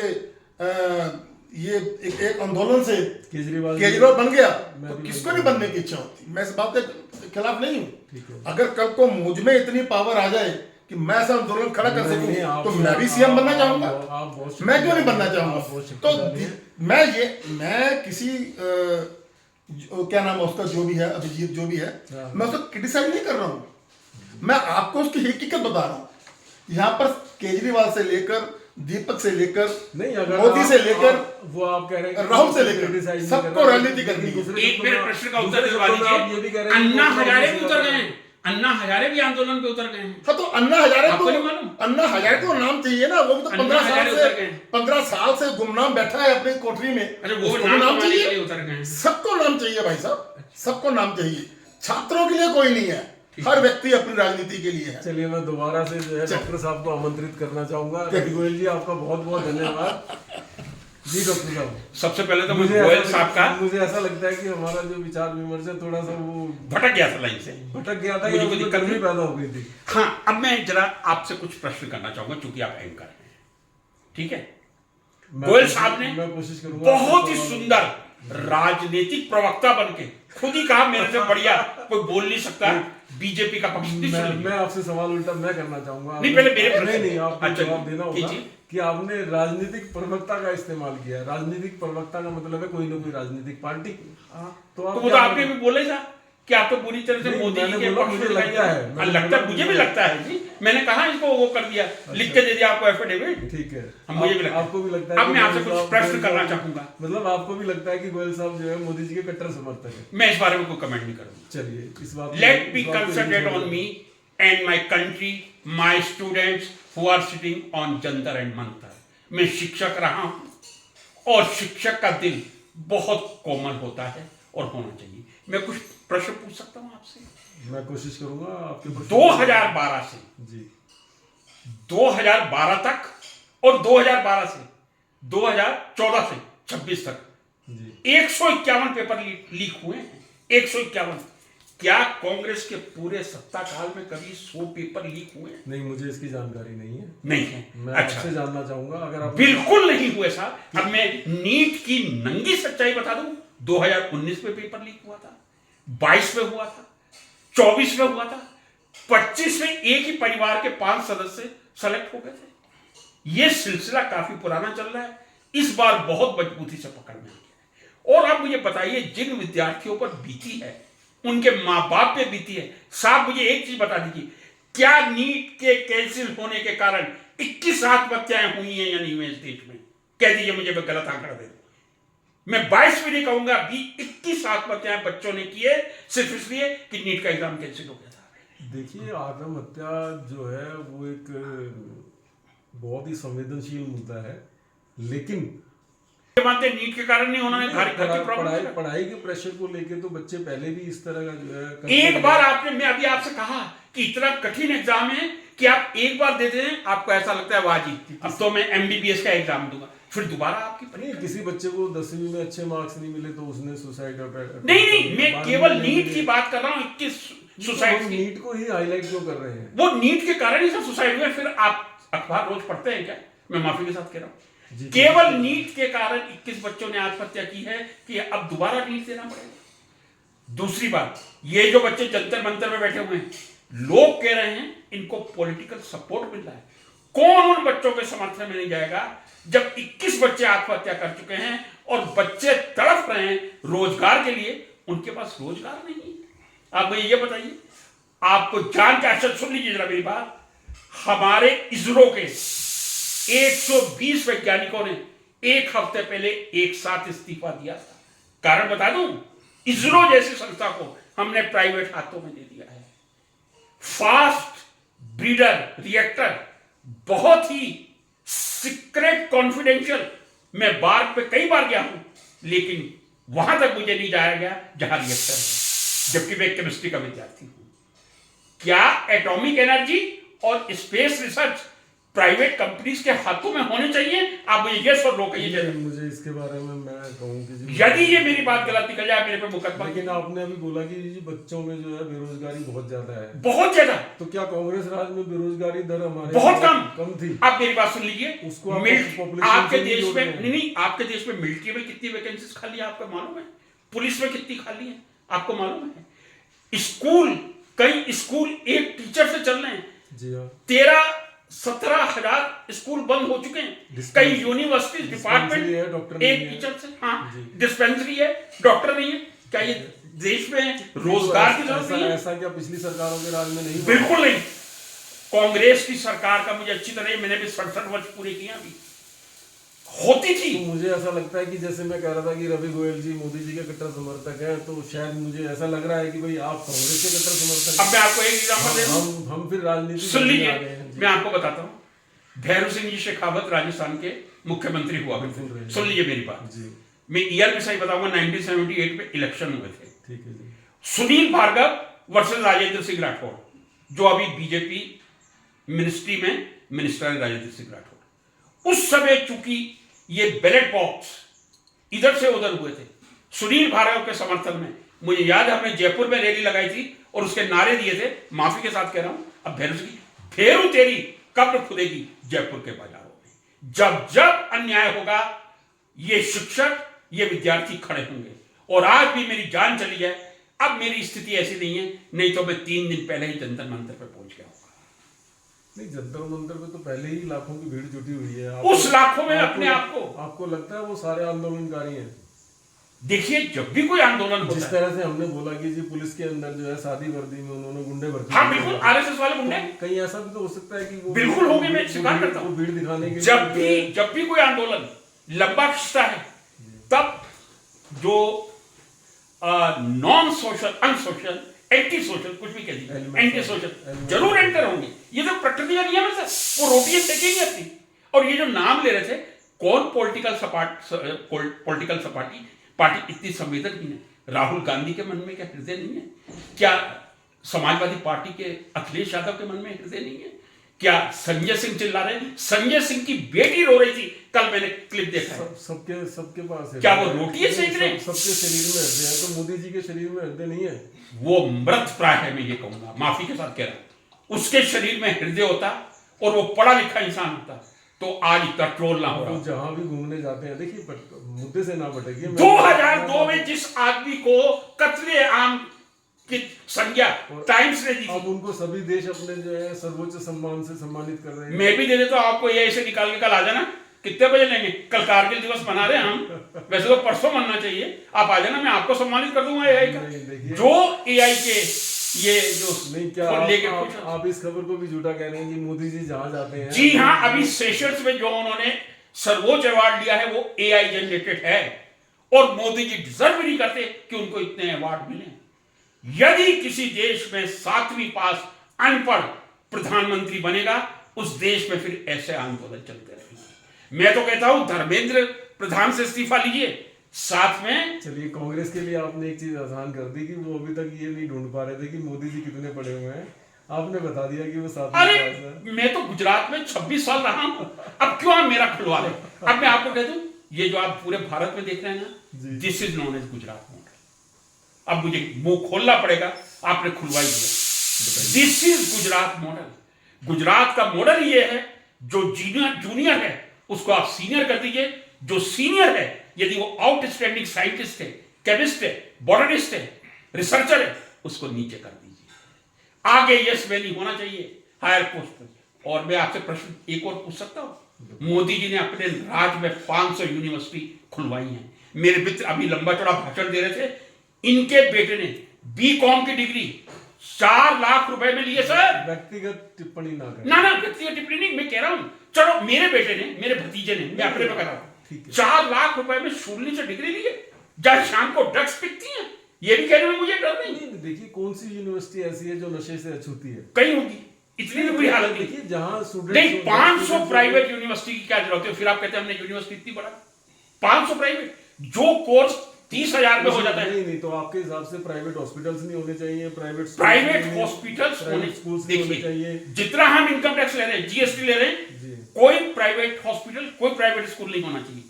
ये एक आंदोलन से केजरीवाल बन गया, तो किसको नहीं बनने की इच्छा होती। मैं इस बात के खिलाफ नहीं हूँ। अगर कल को मुझ में इतनी पावर आ जाए कि मैं ऐसा आंदोलन खड़ा कर सकूं, तो मैं भी सीएम बनना चाहूंगा। मैं क्यों नहीं बनना चाहूंगा? तो मैं किसी क्या नाम है उसका, जो भी है अभिजीत जो भी है, मैं उसको क्रिटिसाइज नहीं कर रहा हूँ, मैं आपको उसकी हकीकत बता रहा हूँ। यहाँ पर केजरीवाल से लेकर, दीपक से लेकर, नहीं, अगर मोदी से लेकर, वो आप कह रहे हैं राहुल से लेकर, सबको राजनीति करनी है। एक मेरे प्रश्न का उत्तर दिलवा दीजिए। अन्ना हजारे भी उतर गए हैं, अन्ना हजारे भी आंदोलन पे उतर गए हैं। हाँ, तो अन्ना हजारे आपको नहीं मालूम? अन्ना हजारे को नाम चाहिए ना, वो भी तो अन्ना 15 हजारे साल उतर गए। से 15 साल से गुमनाम बैठा है अपनी कोठरी में। अरे वो उसको नाम नाम कमाने के चाहिए, लिए उतर गए हैं। सबको नाम चाहिए भाई साहब, सबको नाम चाहिए। छात्रों के लिए कोई नहीं है, हर व्यक्ति अपनी राजनीति के लिए है। चलिए, मैं दोबारा से जो है डॉक्टर साहब को आमंत्रित करना चाहूंगा। रवि गोयल जी, आपका बहुत बहुत धन्यवाद। जी डॉक्टर साहब, सबसे पहले तो मुझे गोयल साहब का, मुझे ऐसा लगता है कि हमारा जो विचार विमर्श है थोड़ा सा वो भटक गया था लाइन से, भटक गया था, मुझे या कोई उसमें दिक्कत गर्मी नहीं। पैदा हो गई थी। हाँ, अब मैं जरा आपसे कुछ प्रश्न करना चाहूंगा, क्योंकि आप एंकर हैं, ठीक है? गोयल साहब ने मैं कोशिश करूंगा बहुत ही सुंदर राजनीतिक प्रवक्ता बनके खुद ही कहा, मेरे से बढ़िया कोई बोल नहीं सकता बीजेपी का पक्ष नहीं सुन लिया। मैं आपसे सवाल उल्टा मैं करना चाहूंगा। नहीं, पहले मेरे प्रश्न- नहीं, आपको अच्छा, जवाब देना होगा कीजिए। कि आपने राजनीतिक प्रवक्ता का इस्तेमाल किया है। राजनीतिक प्रवक्ता का मतलब है कोई ना कोई राजनीतिक पार्टी। तो तो वो तो आपने भी बोला ही था कि आप तो पूरी तरह से नहीं, मोदी जी मैंने के बोला पक्ष में मुझे दिखाई लगता दे है। रहे हैं। मैंने लगता बोला मुझे भी लगता है जी, मैंने कहा इसको वो कर दिया, लिख के दे दिया आपको एफिडेविट। ठीक है, मुझे भी लगता है। आपको भी लगता है। अब कि मैं आपसे गोयल कुछ साहब- प्रश्न गोयल करना साहब- चाहूंगा। मतलब आपको भी लगता है कि गोयल साहब जो है मोदी जी के कट्टर समर्थक है। मैं इस बारे में कोई कमेंट नहीं करूंगा। चलिए, इस बात Let me इस बात को concentrate छोड़ on दें। me and my country, my students who are sitting on Jantar and Mantar. मैं शिक्षक रहा हूं और शिक्षक का दिल बहुत कोमल होता है और होना चाहिए। मैं कुछ प्रश्न पूछ सकता हूं आपसे? मैं कोशिश करूंगा आपके प्रश्न- 2012 से जी 2012 तक और 2012 से 2014 से 26 तक जी 151 पेपर लीक हुए हैं। 151। क्या कांग्रेस के पूरे सत्ता काल में कभी 100 पेपर लीक हुए हैं? नहीं, मुझे इसकी जानकारी नहीं है। नहीं है। मैं अच्छा, आपसे जानना चाहूंगा, अगर आप बिल्कुल नहीं हुए साहब। अब मैं नीट की नंगी सच्चाई बता दूं, 2019 में पेपर लीक हुआ था, 22 में हुआ था, 24 में हुआ था, 25 में एक ही परिवार के 5 सदस्य सेलेक्ट हो गए थे। यह सिलसिला काफी पुराना चल रहा है, इस बार बहुत मजबूती से पकड़ में आ गया है। और आप मुझे बताइए, जिन विद्यार्थियों पर बीती है उनके माँ बाप पे बीती है। साहब मुझे एक चीज बता दीजिए, क्या नीट के कैंसिल होने के कारण 21 आत्महत्याएं हुई हैं या नहीं हुई इस देश में? कह दीजिए मुझे, मैं गलत आंकड़ा दे दूं। मैं 22 भी नहीं कहूंगा, 21 आत्महत्याएं बच्चों ने किए सिर्फ इसलिए कि नीट का एग्जाम कैंसिल हो गया था। देखिए, आत्महत्या जो है वो एक बहुत ही संवेदनशील मुद्दा है, लेकिन मानते नीट के कारण नहीं, उन्होंने घर की प्रॉब्लम पढ़ाई के प्रेशर को लेके तो बच्चे पहले भी इस तरह का जो है एक बार आपने, मैं अभी आपसे कहा कि इतना कठिन एग्जाम है कि आप एक बार देते हैं, आपको ऐसा लगता है वाह जी अब तो मैं एमबीबीएस का एग्जाम दूंगा, फिर दोबारा आपकी नहीं, किसी बच्चे को 10वीं में अच्छे मार्क्स नहीं मिले तो उसने सुसाइड नहीं, मैं केवल नीट की बात कर रहा हूँ। 21 सुसाइड, नीट को ही हाईलाइट क्यों कर रहे हैं? वो नीट के कारण ही सब सुसाइड हुए। फिर आप अखबार रोज पढ़ते हैं क्या? मैं माफी के साथ कह रहा हूँ, केवल नीट के कारण 21 बच्चों ने आत्महत्या की है कि अब दोबारा नीट देना पड़ेगा। दूसरी बात, ये जो बच्चे जंतर मंतर में बैठे हुए हैं, लोग कह रहे हैं इनको पॉलिटिकल सपोर्ट मिल रहा है। कौन उन बच्चों के समर्थन में नहीं जाएगा जब 21 बच्चे आत्महत्या कर चुके हैं और बच्चे तड़प रहे हैं रोजगार के लिए, उनके पास रोजगार नहीं है। आप मुझे ये बताइए, आपको जान के आश्चर्य, सुन लीजिए जरा मेरी बात, हमारे इसरो के 120 वैज्ञानिकों ने एक हफ्ते पहले एक साथ इस्तीफा दिया था। कारण बता दूं, इसरो जैसी संस्था को हमने प्राइवेट हाथों में दे दिया है। फास्ट ब्रीडर रिएक्टर, बहुत ही सीक्रेट कॉन्फिडेंशियल, मैं बार पे कई बार गया हूं, लेकिन वहां तक मुझे नहीं जाया गया जहां रिएक्टर है, जबकि मैं केमिस्ट्री का विद्यार्थी हूं। क्या एटॉमिक एनर्जी और स्पेस रिसर्च प्राइवेट कंपनीज के हाथों में होने चाहिए? आप मुझे यस और नो कहिए। मुझे इसके बारे में मैं कहूँ कि यदि ये मेरी बात गलत निकल जाए मेरे पे मुकदमा। लेकिन आपने अभी बोला कि जी बच्चों में जो है बेरोजगारी बहुत ज्यादा है, बहुत ज्यादा। तो क्या कांग्रेस राज में बेरोजगारी दर हमारे बहुत कम थी? आप मेरी बात सुन लीजिए, उसको आपके देश में नहीं, आपके देश में मिलिट्री में कितनी वैकेंसीज खाली है आपको मालूम है? पुलिस में कितनी खाली है आपको मालूम है? स्कूल, कई स्कूल एक टीचर से चल रहे हैं। जी हाँ, 13-17 स्कूल बंद हो चुके हैं। कई यूनिवर्सिटी डिपार्टमेंट एक टीचर से, हाँ डिस्पेंसरी है, डॉक्टर नहीं है। क्या ये देश में रोजगार की जरूरत नहीं है? ऐसा क्या पिछली सरकारों के राज में नहीं? बिल्कुल नहीं। कांग्रेस की सरकार का मुझे अच्छी तरह, मैंने भी 67 वर्ष पूरे किए अभी, होती थी। तो मुझे ऐसा लगता है कि जैसे मैं कह रहा था कि रवि गोयल जी मोदी जी के कट्टर समर्थक हैं, तो शायद मुझे ऐसा लग रहा है कि भाई आप कांग्रेस के कट्टर समर्थक हैं। अब मैं आपको एक एग्जांपल दे दूं, हम फिर राजनीति सुन लीजिए, मैं आपको बताता हूं। भैरव सिंह जी शेखावत राजस्थान के मुख्यमंत्री हुआ करते, सुन लीजिए मेरी बात जी। मैं ईयर भी सही बताऊंगा, 1978 में इलेक्शन हुए थे। ठीक है जी। सुनील भार्गव वर्सेस राजेंद्र सिंह राठौड़, जो अभी बीजेपी मिनिस्ट्री में मिनिस्टर है, राजेंद्र सिंह राठौड़। उस समय चूंकि ये बैलेट बॉक्स इधर से उधर हुए थे, सुनील भार्गव के समर्थन में, मुझे याद है हमने जयपुर में रैली लगाई थी और उसके नारे दिए थे, माफी के साथ कह रहा हूं, अब भैरव सिंह, फेरू तेरी कब्र खुदेगी जयपुर के बाजारों में। जब जब अन्याय होगा ये शिक्षक, ये विद्यार्थी खड़े होंगे। और आज भी मेरी जान चली जाए, अब मेरी स्थिति ऐसी नहीं है, नहीं तो मैं 3 दिन पहले ही जंतर मंतर पे पहुंच गया होगा। नहीं, जंतर मंतर पे तो पहले ही लाखों की भीड़ जुटी हुई है। उस लाखों में अपने आपको लगता है वो सारे आंदोलनकारी हैं? देखिए, जब भी कोई आंदोलन होता है, जिस तरह से हमने बोला कि जी पुलिस के अंदर जो है सादी वर्दी में उन्होंने गुंडे भर्ती, हाँ बिल्कुल, आरएसएस वाले गुंडे, कहीं ऐसा भी तो हो सकता है कि वो बिल्कुल होंगे, मैं स्वीकार करता हूं। भीड़ दिखाने के जब भी कोई आंदोलन लंबा खिंचता है, तब जो non social, unsocial, anti social, कुछ भी कह दीजिए, एंटी सोशल जरूर एंटर होंगे। ये तो प्रकृति का नियम है सर, वो रोटियां सेकेंगे अपनी। और ये जो नाम ले रहे थे, कौन पॉलिटिकल पार्टी इतनी संवेदनहीन है? राहुल गांधी के मन में क्या हृदय नहीं है? क्या समाजवादी पार्टी के अखिलेश यादव के मन में हृदय नहीं है? क्या संजय सिंह चिल्ला रहे हैं? संजय सिंह की बेटी रो रही थी, कल मैंने क्लिप देखा है। सबके पास है। क्या वो रोटियां सेक रहे हैं? सबके शरीर में हृदय है, तो मोदी जी के शरीर में हृदय नहीं है? वो मृत प्राय है, मैं ये कहूंगा, माफी के साथ कह रहा हूं। उसके शरीर में हृदय होता और वो पढ़ा लिखा इंसान होता तो आज इतना ट्रोल ना हो रहा। तो जहां भी घूमने जाते हैं, देखिए मुद्दे से ना भटकिए। 2002 में जिस आदमी को कत्ले आम की संज्ञा टाइम्स ने दी थी, अब उनको सभी देश अपने जो है सर्वोच्च सम्मान से सम्मानित कर रहे हैं। मैं भी दे देता हूं आपको, ये ऐसे निकाल के कल आ जाना। कितने बजे लेंगे? कल कारगिल दिवस मना रहे हैं हम, वैसे तो परसों मनना चाहिए। आप आ जाना, मैं आपको सम्मानित कर दूंगा एआई का। जो एआई के ये जो नहीं, क्या लेके आप इस खबर को भी झूठा कह रहे हैं कि मोदी जी जहां जाते हैं? जी हाँ, अभी सेशल्स में जो उन्होंने सर्वोच्च अवार्ड लिया है वो AI जनरेटेड है, और मोदी जी डिजर्व नहीं करते कि उनको इतने अवार्ड मिले। यदि किसी देश में 7वीं पास अनपढ़ प्रधानमंत्री बनेगा, उस देश में फिर ऐसे आंदोलन चलते रहेंगे। मैं तो कहता हूं धर्मेंद्र प्रधान से इस्तीफा लीजिए, साथ में चलिए, कांग्रेस के लिए आपने एक चीज आसान कर दी कि वो अभी तक ये नहीं ढूंढ पा रहे थे कि मोदी जी कितने पढ़े हुए हैं। आपने बता दिया कि वो 7वीं अरे पास है। मैं तो गुजरात में 26 साल रहा हूं, अब क्यों आप मेरा खुलवा रहे? अब मैं आपको कह दूं, ये जो आप पूरे भारत में देख रहे हैं ना, this is known as Gujarat model. अब मुझे मुंह खोलना पड़ेगा, आपने खुलवाई दिया। This is Gujarat model. Gujarat का मॉडल ये है, जो जूनियर है उसको आप सीनियर कर दीजिए, जो सीनियर है यदि वो आउटस्टैंडिंग साइंटिस्ट है, केमिस्ट है, बॉटनिस्ट है, रिसर्चर है, उसको नीचे कर दीजिए। आगे यस वैली होना चाहिए हायर पोस्ट पर। और मैं आपसे प्रश्न एक और पूछ सकता हूं? मोदी जी ने अपने राज में 500 यूनिवर्सिटी खुलवाई हैं। मेरे मित्र अभी लंबा चौड़ा भाषण दे रहे थे, इनके बेटे ने BCom की डिग्री 4 लाख रुपए में लिए सर। व्यक्तिगत टिप्पणी ना करें। ना व्यक्तिगत टिप्पणी नहीं, मैं कह रहा हूं, चलो मेरे बेटे ने, मेरे भतीजे ने, मैं अपने पे कर रहा हूं, 4 लाख रुपए में शून्य से डिग्री लिए, जब शाम को ड्रग्स पिकती हैं, ये भी कहने में मुझे डर नहीं। देखिए, कौन सी यूनिवर्सिटी ऐसी है जो नशे से अछूती है? कहीं होगी, इतनी तो बुरी हालत नहीं। देखिए, जहां स्टूडेंट नहीं, 500 प्राइवेट यूनिवर्सिटी की क्या जरूरत है? फिर आप कहते हैं हमने यूनिवर्सिटी इतनी बड़ा, 500 प्राइवेट, जो कोर्स 30,000 में हो जाता है। नहीं, तो आपके हिसाब से प्राइवेट हॉस्पिटल्स नहीं होने चाहिए? प्राइवेट हॉस्पिटल्स होने होने चाहिए। जितना हम इनकम टैक्स ले रहे हैं, GST ले रहे हैं, कोई प्राइवेट हॉस्पिटल, कोई प्राइवेट स्कूल नहीं होना चाहिए।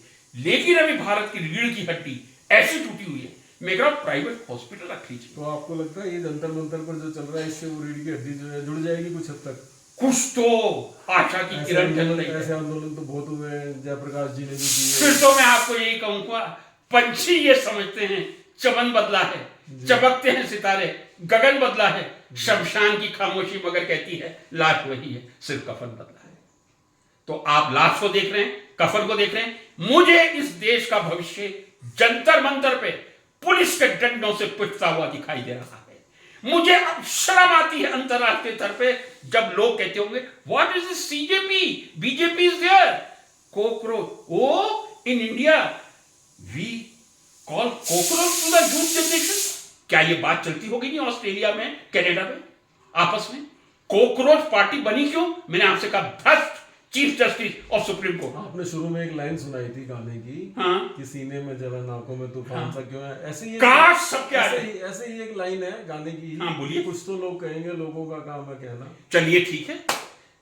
लेकिन अभी भारत की रीढ़ की हड्डी ऐसी टूटी हुई है, मैं कह रहा हूं प्राइवेट हॉस्पिटल रख लीजिए। तो आपको लगता है ये जंतर मंतर पर जो चल रहा है, इससे वो रीढ़ की हड्डी जो है जुड़ जाएगी कुछ हद तक? कुछ तो आशा की किरण चल रही है। ऐसे आंदोलन तो बहुत हुए हैं, जयप्रकाश जी ने भी किए। फिर तो मैं आपको यही कहूंगा, पंछी ये समझते हैं चमन बदला है, चमकते हैं सितारे, गगन बदला है, शमशान की खामोशी मगर कहती है लाश वही है, सिर्फ कफन बदला है। तो आप लाश को देख रहे हैं, कफन को देख रहे हैं। मुझे इस देश का भविष्य जंतर मंतर पे पुलिस के डंडों से पिटता हुआ दिखाई दे रहा है। मुझे अब शर्म आती है अंतरराष्ट्रीय स्तर पे, जब लोग कहते होंगे what is this CJP, BJP is there, cockroach. Oh in India we call cockroach to the youth generation. क्या ये बात चलती होगी नहीं ऑस्ट्रेलिया में, कनाडा में, आपस में? कॉकरोच पार्टी बनी क्यों? मैंने आपसे कहा भ्रष्ट chief justice of supreme court. आपने शुरू में एक लाइन सुनाई थी गाने की, हाँ, कि सीने में जलन आंखों में तूफान सा क्यों है। ऐसे ही काश सब क्या ऐसे ही एक लाइन है गाने की। हाँ, बोलिए। कुछ तो लोग कहेंगे, लोगों का काम है कहना। चलिए ठीक है,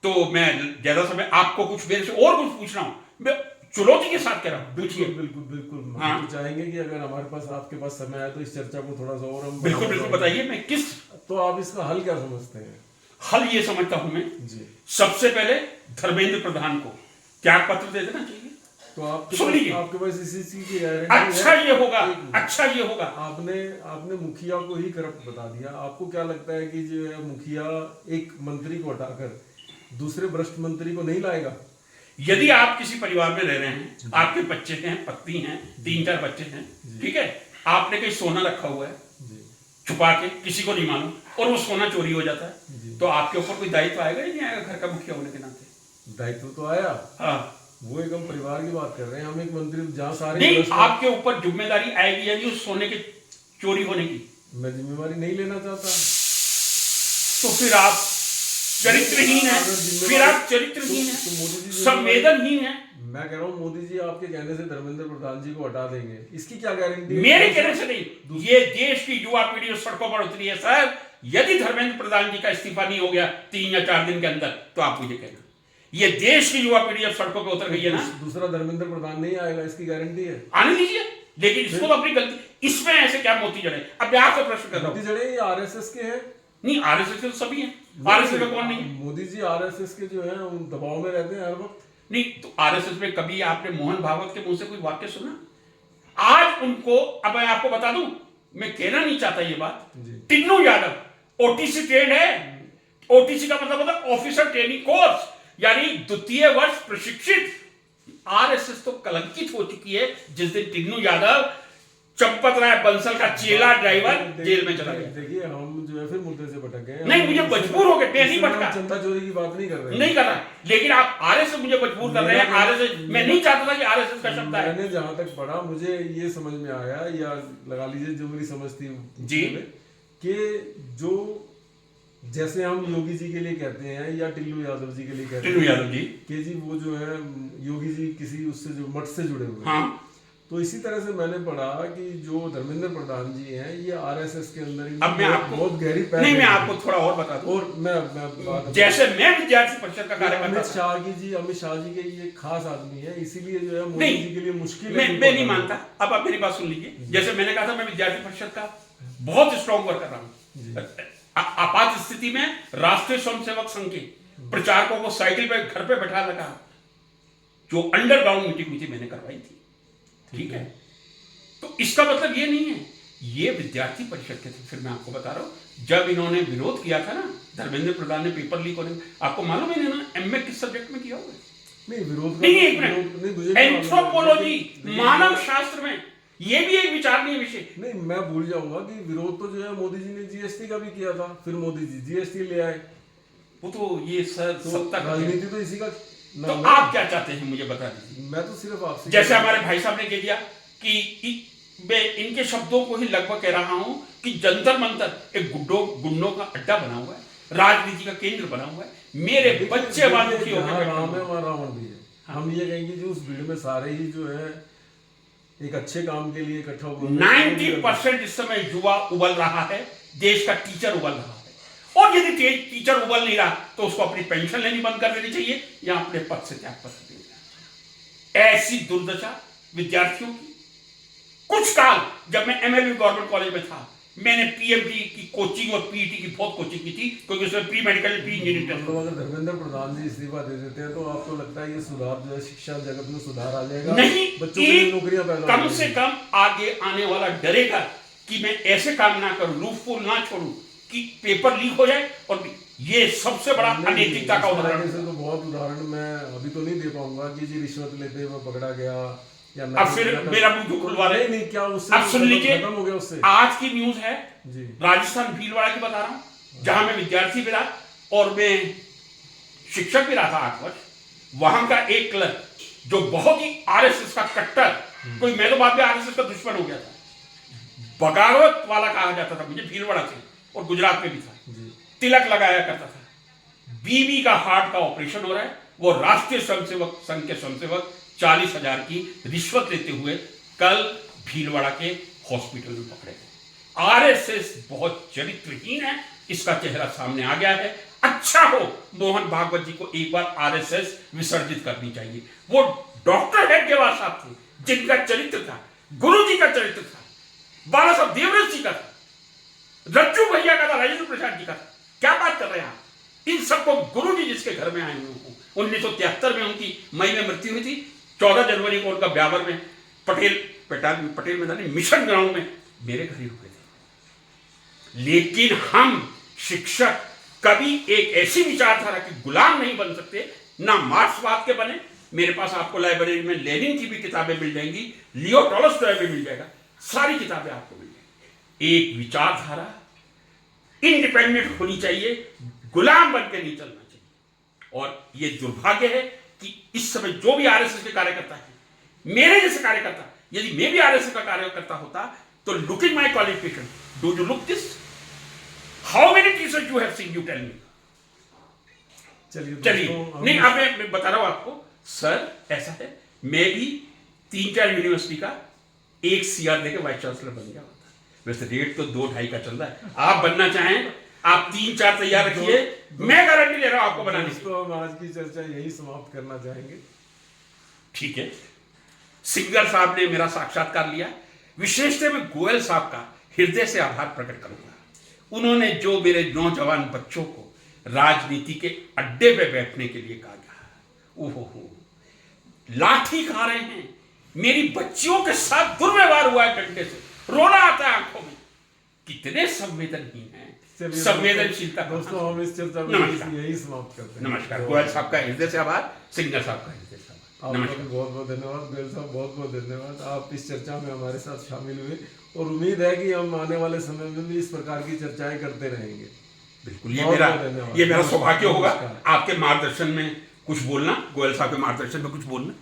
तो मैं ज्यादा समय आपको कुछ मेरे से और कुछ पूछ रहा हूं, मैं चुनौती के साथ कह रहा हूं, पूछिए। बिल्कुल बिल्कुल। हाँ। हम तो चाहेंगे कि अगर हमारे पास आपके पास समय है तो इस चर्चा को थोड़ा सा और हम बिल्कुल बिल्कुल बताइए, मैं किस। तो आप इसका हल क्या समझते हैं? हल ये समझता हूं मैं, जी, सबसे पहले धर्मेंद्र प्रधान को त्याग पत्र दे देना चाहिए। तो सुन लीजिए, आपके पास इसी चीज की गारंटी अच्छा है? ये होगा, अच्छा ये होगा। आपने मुखिया को ही करप्ट बता दिया। आपको क्या लगता है कि जो है मुखिया एक मंत्री को हटाकर दूसरे भ्रष्ट मंत्री को नहीं लाएगा? यदि आप किसी परिवार में रह रहे हैं, आपके बच्चे हैं, पत्नी हैं, 3-4 बच्चे हैं, ठीक है, आपने कहीं सोना रखा हुआ है छुपा के, किसी को नहीं मालूम, और वो सोना चोरी हो जाता है, तो आपके ऊपर कोई दायित्व आएगा या नहीं आएगा घर का मुखिया होने के नाते? दायित्व तो आया। हाँ, वो एक हम परिवार की बात कर रहे हैं, हम एक मंत्री जहाँ सारे नहीं, आपके ऊपर जिम्मेदारी आएगी या नहीं उस सोने के चोरी होने की? मैं जिम्मेवारी नहीं लेना चाहता। तो फिर आप चरित्रहीन है, फिर आप चरित्रहीन है, संवेदनहीन है। मैं कह रहा हूँ मोदी जी आपके कहने से धर्मेंद्र प्रधान जी को हटा देंगे, इसकी क्या गारंटी है? मेरे कहने से नहीं, ये देश की युवा पीढ़ी सड़कों पर उतरी है सर। यदि धर्मेंद्र प्रधान जी का इस्तीफा नहीं हो गया 3 या 4 दिन के अंदर, तो आप मुझे कहना, ये देश की युवा पीढ़ी अब सड़कों पर उतर गई है ना। दूसरा धर्मेंद्र प्रधान नहीं आएगा, इसकी गारंटी है? आने दीजिए, लेकिन इसको तो अपनी गलती, इसमें ऐसे क्या मोती जड़े? अब मैं आपसे प्रश्न कर रहा हूं, मोती जड़े ये RSS के हैं? नहीं, RSS के तो सभी हैं, RSS में कौन नहीं है? मोदी जी RSS के जो है उन दबाव में रहते हैं हर वक्त। नहीं, तो RSS में कभी आपने मोहन भागवत के मुंह से कोई वाक्य सुना? आज उनको, अब मैं आपको बता दूं, मैं कहना नहीं चाहता ये बात, टिन्नू यादव OTC ट्रेंड है। OTC का मतलब होता है ऑफिसर ट्रेनिंग कोर्स, यानी द्वितीय वर्ष प्रशिक्षित। RSS तो कलंकित हो चुकी है जिस दिन टिन्नू यादव चंपत राय बंसल का चेला ड्राइवर जेल में चला गया। देखिए हम जो है फिर मुद्दे से भटक गए। नहीं, मुझे मजबूर हो गए, मैं नहीं इसमें हम भटका। चंदा चोरी की बात नहीं कर रहे हैं। नहीं कर रहा, लेकिन आप आरएसएस मुझे मजबूर कर रहे हैं। आरएसएस मैं नहीं चाहता था कि आरएसएस का शब्द आए। मैंने जहां तक पढ़ा मुझे ये समझ में आया, या लगा लीजिए जो मेरी समझ थी जी, कि जो जैसे हम योगी जी के लिए कहते हैं या टिल्लू यादव जी के लिए कहते हैं, टिल्लू यादव जी कि जी वो जो है योगी जी किसी उससे जो मठ से जुड़े हुए हैं। हाँ, तो इसी तरह से मैंने पढ़ा कि जो धर्मेंद्र प्रधान जी हैं ये आरएसएस के अंदर ही अब मैं आपको बहुत गहरी नहीं, मैं आपको थोड़ा और बता दूं। और मैं बात जैसे मैं विद्यार्थी परिषद का कार्यकर्ता अमित था, शाह की जी, अमित शाह जी के ये खास आदमी है, इसीलिए जो है मोदी नहीं, जी के लिए मुश्किल मैं नहीं मानता। अब आप मेरी बात सुन लीजिए। जैसे मैंने कहा था मैं विद्यार्थी परिषद का बहुत स्ट्रॉन्ग वर्क कर रहा हूँ। आपात स्थिति में राष्ट्रीय स्वयंसेवक संघ के प्रचारकों को साइकिल पे घर पे बैठा रखा, जो अंडरग्राउंड मीटिंग हुई थी मैंने करवाई थी। ठीक है, तो इसका मतलब ये नहीं है, ये विद्यार्थी परिषद के थे। फिर मैं आपको बता रहा हूं, जब इन्होंने विरोध किया था ना, धर्मेंद्र प्रधान ने पेपर लीक होने, आपको मालूम है इन्होंने एमए किस सब्जेक्ट में किया हुआ है? नहीं विरोध नहीं, एक मिनट, एंथ्रोपोलॉजी, मानव शास्त्र में ये भी एक विचारणीय विषय। नहीं, मैं भूल जाऊंगा कि विरोध तो जो है मोदी जी ने जीएसटी का भी किया था, फिर मोदी जी जीएसटी ले आए। वो तो ये सत्ता का राजनीति तो इसी का तो नाम आप क्या चाहते हैं मुझे बता दीजिए। मैं तो सिर्फ आपसे जैसे हमारे भाई साहब ने कह दिया कि मैं इनके शब्दों को ही लगभग कह रहा हूं कि जंतर मंतर एक गुंडों का अड्डा बना हुआ है, राजनीति का केंद्र बना हुआ है। मेरे बच्चे वालों की राम है वहाँ रावण भी है। हम ये कहेंगे जो उस भीड़ में सारे ही जो है एक अच्छे काम के लिए इकट्ठा हुए। 90% इस समय युवा उबल रहा है, देश का टीचर उबल रहा है, और यदि टीचर उबल नहीं रहा तो उसको अपनी पेंशन लेनी बंद कर देनी चाहिए या अपने पद से त्याग पत्र देना चाहिए। ऐसी दुर्दशा विद्यार्थियों की। कुछ काल जब मैं एमएलबी गवर्नमेंट कॉलेज में था, मैंने पीएमटी की कोचिंग और पीईटी की बहुत कोचिंग की थी, क्योंकि उसमें प्री मेडिकल प्री इंजीनियरिंग। तो अगर धर्मेंद्र प्रधान जी इस्तीफा दे देते हैं तो आपको लगता है ये सुधार जो है शिक्षा जगत में सुधार आ जाएगा? नहीं, बच्चों के लिए नौकरियां पैदा कम से कम आगे आने वाला डरेगा कि मैं ऐसे काम ना करूं, लूपहोल ना छोड़ूं कि पेपर लीक हो जाए। और ये सबसे बड़ा अनैतिकता का उदाहरण से तो बहुत उदाहरण मैं अभी तो नहीं दे पाऊंगा कि जी रिश्वत लेते हुए पकड़ा गया या अब फिर मेरा मुंह क्यों खुलवा रहे? नहीं, क्या उससे अब सुन लीजिए, खत्म हो गया उससे। आज की न्यूज है जी, राजस्थान भीलवाड़ा की बता रहा हूं, जहां मैं विद्यार्थी भी रहा और मैं शिक्षक भी रहा था 8 वर्ष। वहां का एक क्लर्क जो बहुत ही आरएसएस का कट्टर, कोई मैं तो बाद में आरएसएस का दुश्मन हो गया था, बगावत वाला कहा जाता था मुझे, भीलवाड़ा से, और गुजरात में भी था, तिलक लगाया करता था। बीवी का हार्ट का ऑपरेशन हो रहा है, वो राष्ट्रीय स्वयंसेवक संघ के स्वयंसेवक 40,000 की रिश्वत लेते हुए कल भीलवाड़ा के हॉस्पिटल में पकड़े गए। आरएसएस बहुत चरित्रहीन है, इसका चेहरा सामने आ गया है। अच्छा हो मोहन भागवत जी को एक बार आरएसएस विसर्जित करनी चाहिए। वो डॉक्टर हेडगेवार साहब थे जिनका चरित्र था, गुरु जी का चरित्र था, बाला साहब देवरस जी का था, रज्जू भैया का था, राजेंद्र प्रसाद जी का था। क्या बात कर रहे हैं आप? इन सबको गुरु जी जिसके घर में आए हुए हों, 1973 में उनकी मई में मृत्यु हुई थी, 14 जनवरी को उनका ब्यावर में पटेल मैदान मिशन ग्राउंड में मेरे घर ही रुके थे। लेकिन हम शिक्षक कभी एक ऐसी विचारधारा के गुलाम नहीं बन सकते, ना मार्क्सवाद के बने। मेरे पास आपको लाइब्रेरी में लेनिन की भी किताबें मिल जाएंगी, लियो टॉलस्टॉय भी मिल जाएगा, सारी किताबें आपको मिल जाएंगी। एक विचारधारा इंडिपेंडेंट होनी चाहिए, गुलाम बन के नहीं चलना चाहिए। और ये दुर्भाग्य है कि इस समय जो भी आरएसएस के कार्यकर्ता हैं, मेरे जैसे कार्यकर्ता, यदि मैं भी आरएसएस का कार्यकर्ता होता तो looking my qualification, do you look this? How many teachers you have seen, you tell me. चलिए नहीं, अब मैं बता रहा हूं आपको सर, ऐसा है मैं भी 3-4 यूनिवर्सिटी का 1 CR देके वाइस चांसलर बन गया होता। वैसे रेट तो 2-2.5 का चल रहा है, आप बनना चाहें आप 3-4 तैयार रखिए, मैं गारंटी ले रहा हूं आपको बनाने की। तो हम आज की चर्चा यही समाप्त करना चाहेंगे। ठीक है, सिंगर साहब ने मेरा साक्षात्कार लिया, विशेषतः मैं गोयल साहब का हृदय से आभार प्रकट करूंगा। उन्होंने जो मेरे नौजवान बच्चों को राजनीति के अड्डे पे बैठने के लिए कहा, ओहो लाठी खा रहे हैं, मेरी बच्चियों के साथ दुर्व्यवहार हुआ है, डंडे से रोना आता है आंखों में। कितने संवेदनहीन हैं, संवेदनशीलता। दोस्तों हम इस चर्चा में यही समाप्त करते हैं। नमस्कार। गोयल साहब का हृदय से आभार, सिंगर साहब का हृदय से आभार। आपका नमस्कार। भी बहुत बहुत धन्यवाद। गोयल साहब बहुत बहुत धन्यवाद, आप इस चर्चा में हमारे साथ शामिल हुए और उम्मीद है कि हम आने वाले समय में भी इस प्रकार की चर्चाएं करते रहेंगे। बिल्कुल, बहुत बहुत धन्यवाद। ये मेरा सौभाग्य होगा नमस्कार। आपके मार्गदर्शन में कुछ बोलना, गोयल साहब के मार्गदर्शन में कुछ बोलना।